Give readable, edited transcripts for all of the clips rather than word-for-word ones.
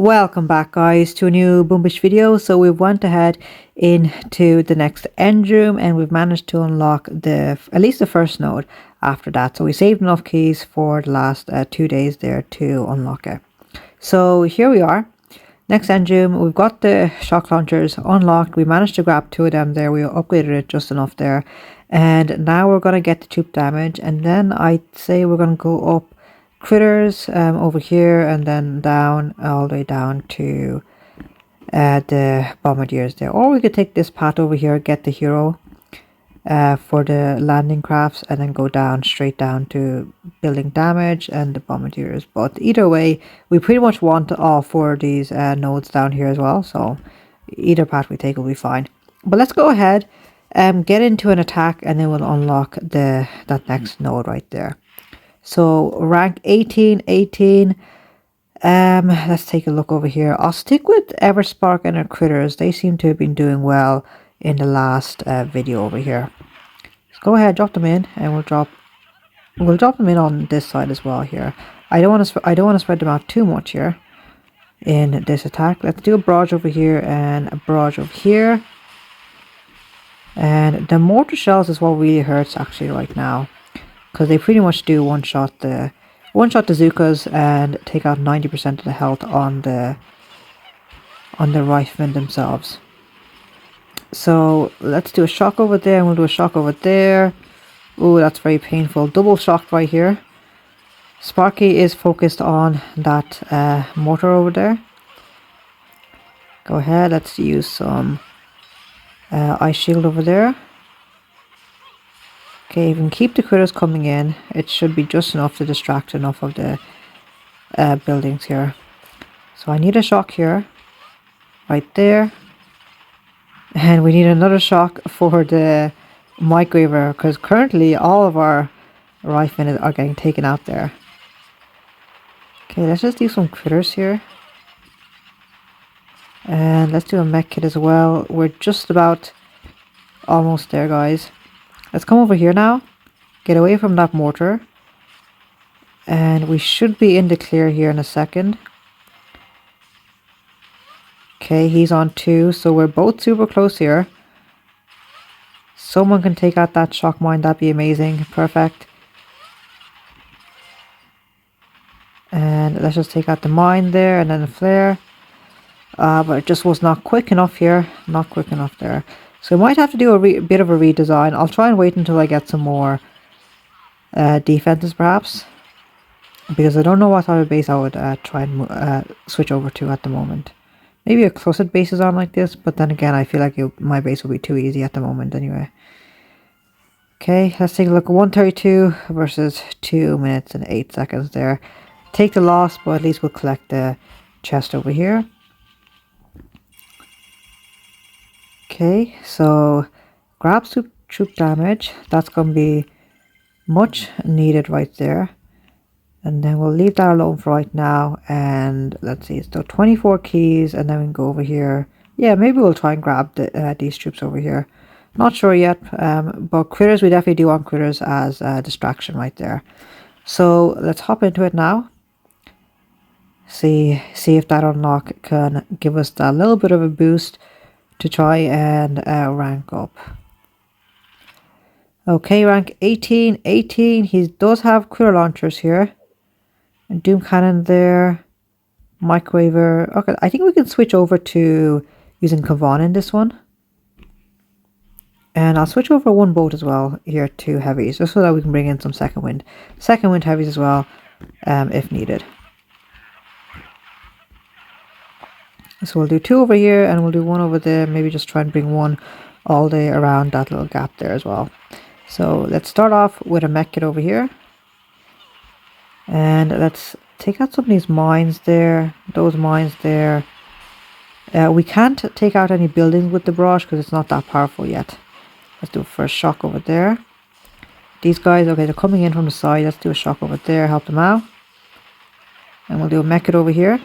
Welcome back guys to a new Boombish video. So we've went ahead into the next end room and we've managed to unlock at least the first node after that. So we saved enough keys for the last 2 days there to unlock it. So here we are. Next end room, we've got the shock launchers unlocked. We managed to grab 2 of them there. We upgraded it just enough there. And now we're going to get the troop damage. And then I'd say we're going to go up critters over here and then down all the way down to the bombardiers there. Or we could take this path over here, get the hero for the landing crafts and then go down straight down to building damage and the bombardiers. But either way, we pretty much want all 4 of these nodes down here as well, so either path we take will be fine. But let's go ahead and get into an attack and then we'll unlock that next node right there. So rank 18. Let's take a look over here. I'll stick with Everspark and her critters. They seem to have been doing well in the last video over here. Let's go ahead, drop them in, and we'll drop them in on this side as well here. I don't want to spread them out too much here in this attack. Let's do a barrage over here and a barrage over here. And the mortar shells is what really hurts actually right now, because they pretty much do one shot the Zookas and take out 90% of the health on the riflemen themselves. So let's do a shock over there and we'll do a shock over there. Oh, that's very painful. Double shock right here. Sparky is focused on that mortar over there. Go ahead, let's use some ice shield over there. Okay, if we can keep the critters coming in, it should be just enough to distract enough of the buildings here. So I need a shock here, right there. And we need another shock for the microwaver, because currently all of our riflemen are getting taken out there. Okay, let's just do some critters here. And let's do a mech kit as well. We're just about almost there, guys. Let's come over here now, get away from that mortar, and we should be in the clear here in a second. Okay, he's on 2, so we're both super close here. Someone can take out that shock mine, that'd be amazing, perfect. And let's just take out the mine there and then the flare. But it just was not quick enough here, not quick enough there. So we might have to do a bit of a redesign. I'll try and wait until I get some more defenses perhaps, because I don't know what type of base I would try and switch over to at the moment. Maybe a close-up base is on like this, but then again I feel like my base will be too easy at the moment anyway. Okay, let's take a look at 132 versus 2 minutes and 8 seconds there. Take the loss, but at least we'll collect the chest over here. Okay, so grab troop damage. That's going to be much needed right there. And then we'll leave that alone for right now. And let's see, so 24 keys, and then we can go over here. Yeah, maybe we'll try and grab these troops over here. Not sure yet, but critters, we definitely do want critters as a distraction right there. So let's hop into it now. See if that unlock can give us that little bit of a boost to try and rank up. Okay, rank 18. He does have critter launchers here. And Doom Cannon there. Microwaver. Okay, I think we can switch over to using Kavan in this one. And I'll switch over one boat as well here to heavies, just so that we can bring in some second wind heavies as well, if needed. So we'll do 2 over here and we'll do 1 over there. Maybe just try and bring 1 all the way around that little gap there as well. So let's start off with a mech kit over here. And let's take out some of these mines there. Those mines there. We can't take out any buildings with the barrage because it's not that powerful yet. Let's do a first shock over there. These guys, okay, they're coming in from the side. Let's do a shock over there, help them out. And we'll do a mech kit over here.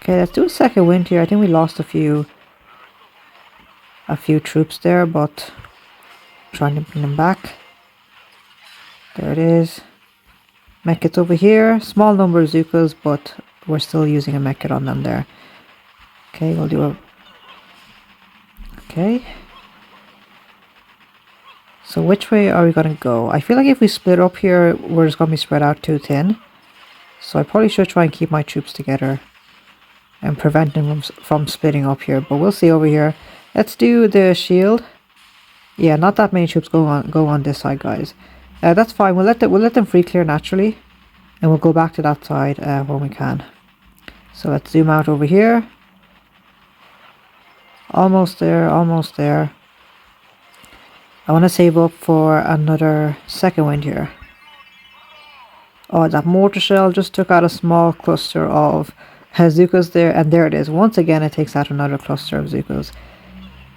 Okay, let's do a second wind here. I think we lost a few troops there, but I'm trying to bring them back. There it is. Mech-Kits over here. Small number of Zookas, but we're still using a Mech-Kit on them there. Okay, we'll do a... Okay. So which way are we going to go? I feel like if we split up here, we're just going to be spread out too thin. So I probably should try and keep my troops together and prevent them from splitting up here. But we'll see over here. Let's do the shield. Yeah, not that many troops go on this side, guys. That's fine. We'll let them free clear naturally, and we'll go back to that side when we can. So let's zoom out over here. Almost there. Almost there. I want to save up for another second wind here. Oh, that mortar shell just took out a small cluster of Zookas there, and there it is. Once again, it takes out another cluster of Zookas.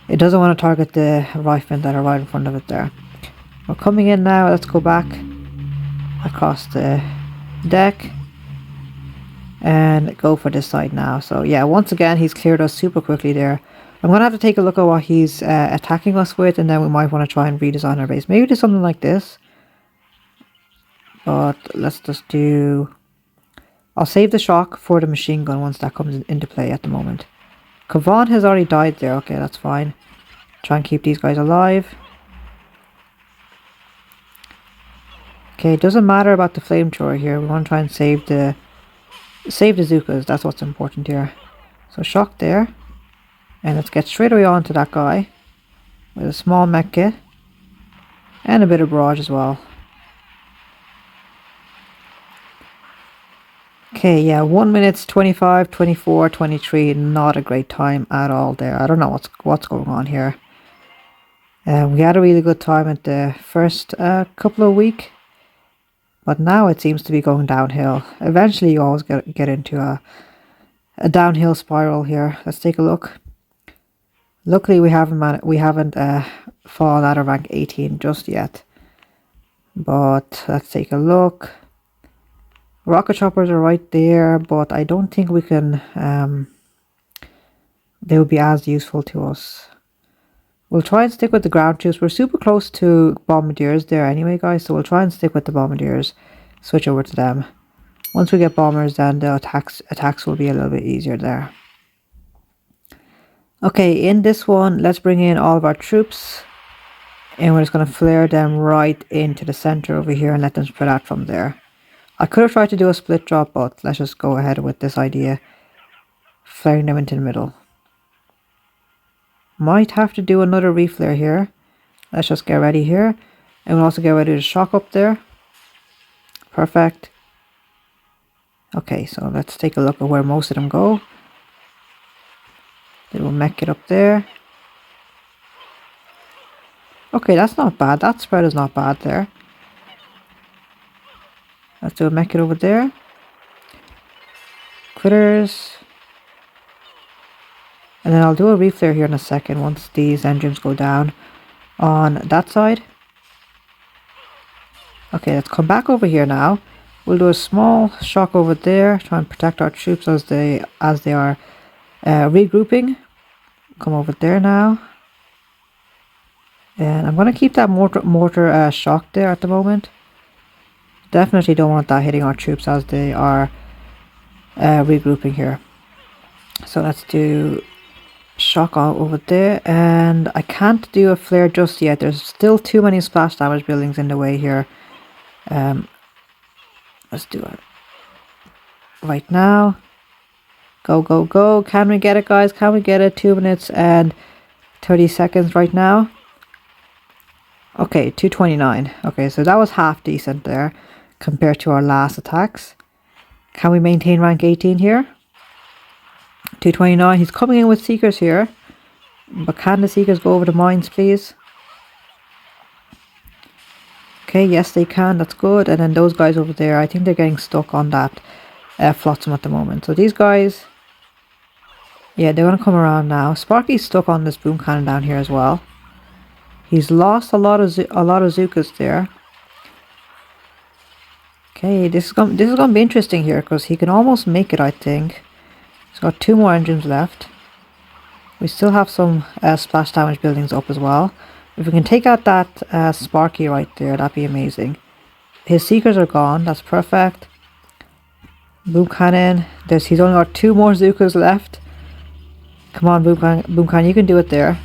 It doesn't want to target the riflemen that are right in front of it there. We're coming in now. Let's go back across the deck and go for this side now. So yeah, once again, he's cleared us super quickly there. I'm going to have to take a look at what he's attacking us with, and then we might want to try and redesign our base. Maybe do something like this. But let's just do... I'll save the shock for the machine gun once that comes into play at the moment. Kavan has already died there. Okay, that's fine. Try and keep these guys alive. Okay, it doesn't matter about the flamethrower here. We want to try and save the Zookas. That's what's important here. So shock there. And let's get straight away on to that guy with a small Mech-Kit and a bit of barrage as well. Okay, yeah, 1 minute 25, 24, 23, not a great time at all there. I don't know what's going on here. We had a really good time at the first couple of weeks, but now it seems to be going downhill. Eventually you always get into a downhill spiral here. Let's take a look. Luckily we haven't fallen out of rank 18 just yet. But let's take a look. Rocket choppers are right there, but I don't think we can, they would be as useful to us. We'll try and stick with the ground troops. We're super close to bombardiers there anyway, guys, so we'll try and stick with the bombardiers. Switch over to them. Once we get bombers, then the attacks will be a little bit easier there. Okay, in this one, let's bring in all of our troops. And we're just going to flare them right into the center over here and let them spread out from there. I could have tried to do a split drop, but let's just go ahead with this idea. Flaring them into the middle. Might have to do another reflare here. Let's just get ready here. And we'll also get ready to shock up there. Perfect. Okay, so let's take a look at where most of them go. Little Mech-Kit up there. Okay, that's not bad. That spread is not bad there. Let's do a Mech-Kit over there. Critters. And then I'll do a reflare here in a second once these engines go down on that side. Okay, let's come back over here now. We'll do a small shock over there. Try and protect our troops as they are regrouping. Come over there now. And I'm going to keep that mortar shock there at the moment. Definitely don't want that hitting our troops as they are regrouping here. So let's do shock over there. And I can't do a flare just yet. There's still too many splash damage buildings in the way here. Let's do it right now. Go, go, go. Can we get it, guys? Can we get it? 2 minutes and 30 seconds right now. Okay, 229. Okay, so that was half decent there compared to our last attacks. Can we maintain rank 18 here? 229. He's coming in with Seekers here. But can the Seekers go over the mines, please? Okay, yes they can. That's good. And then those guys over there, I think they're getting stuck on that flotsam at the moment. So these guys, yeah, they're going to come around now. Sparky's stuck on this boom cannon down here as well. He's lost a lot of Zookas there. Okay, this is going to be interesting here because he can almost make it, I think. He's got 2 more engines left. We still have some splash damage buildings up as well. If we can take out that Sparky right there, that'd be amazing. His Seekers are gone. That's perfect. Boom Cannon. He's only got 2 more Zookas left. Come on, Boom Cannon, you can do it there.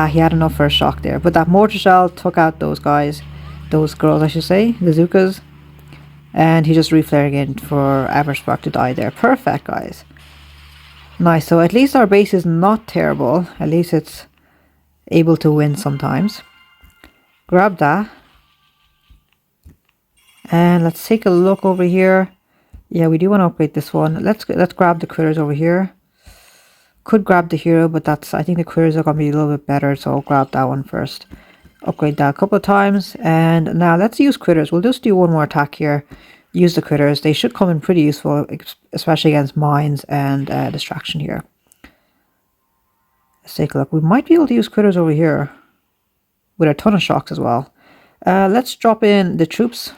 He had enough for a shock there. But that Mortar Shell took out those guys. Those girls, I should say. The Zookas. And he just reflaring in for Everspark to die there. Perfect, guys. Nice. So at least our base is not terrible. At least it's able to win sometimes. Grab that. And let's take a look over here. Yeah, we do want to upgrade this one. Let's grab the critters over here. Could grab the hero, but I think the critters are going to be a little bit better, so I'll grab that one first. Upgrade that a couple of times, and now let's use critters. We'll just do one more attack here. Use the critters. They should come in pretty useful, especially against mines and distraction here. Let's take a look. We might be able to use critters over here with a ton of shocks as well. Let's drop in the troops.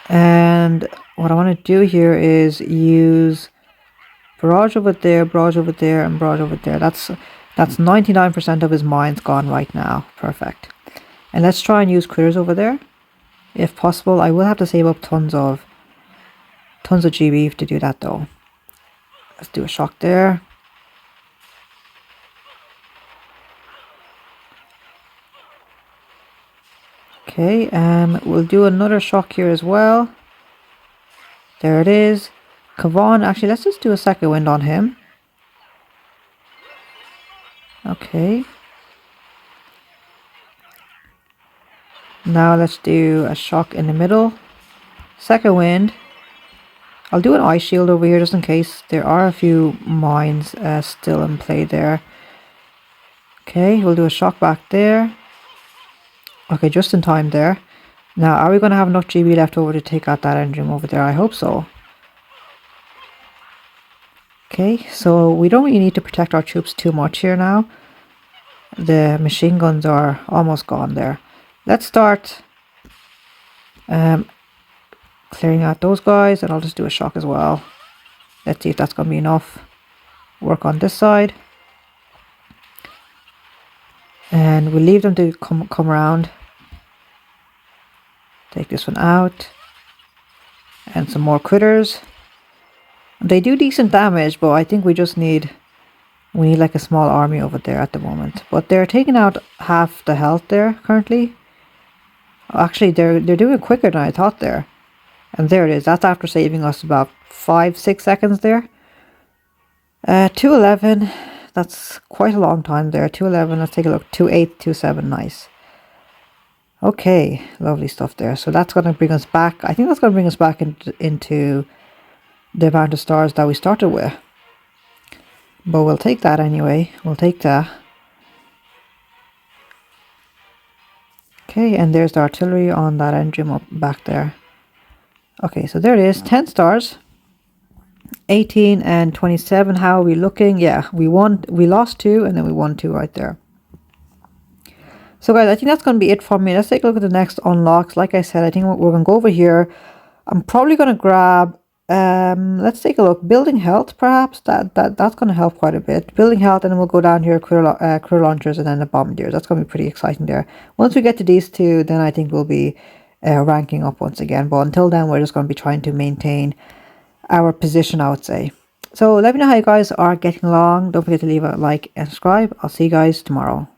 And what I want to do here is use barrage over there, barrage over there, and barrage over there. That's 99% of his mines gone right now. Perfect. And let's try and use critters over there. If possible, I will have to save up tons of GB to do that though. Let's do a shock there. Okay, we'll do another shock here as well. There it is. Kavan, actually, let's just do a second wind on him. Okay. Now let's do a shock in the middle. Second wind. I'll do an ice shield over here just in case. There are a few mines still in play there. Okay, we'll do a shock back there. Okay, just in time there. Now, are we going to have enough GB left over to take out that engine over there? I hope so. Okay, so we don't really need to protect our troops too much here now. The machine guns are almost gone there. Let's start clearing out those guys, and I'll just do a shock as well. Let's see if that's going to be enough. Work on this side. And we'll leave them to come around. Take this one out. And some more critters. They do decent damage, but I think we need like a small army over there at the moment. But they're taking out half the health there currently. Actually, they're doing it quicker than I thought there. And there it is. That's after saving us about 5-6 seconds there. 211. That's quite a long time there. 211. Let's take a look. 28, 27. Nice. Okay, lovely stuff there. So that's going to bring us back. I think that's going to bring us back into the amount of stars that we started with. But we'll take that anyway. We'll take that. Okay, and there's the artillery on that engine up back there. Okay, so there it is. 10 stars. 18 and 27. How are we looking? Yeah, we lost 2 and then we won 2 right there. So guys, I think that's going to be it from me. Let's take a look at the next unlocks. Like I said, I think we're going to go over here. I'm probably going to grab, let's take a look. Building health, perhaps. That's going to help quite a bit. Building health, and then we'll go down here, crew launchers, and then the bombardiers. That's going to be pretty exciting there. Once we get to these 2, then I think we'll be ranking up once again. But until then, we're just going to be trying to maintain our position, I would say. So let me know how you guys are getting along. Don't forget to leave a like and subscribe. I'll see you guys tomorrow.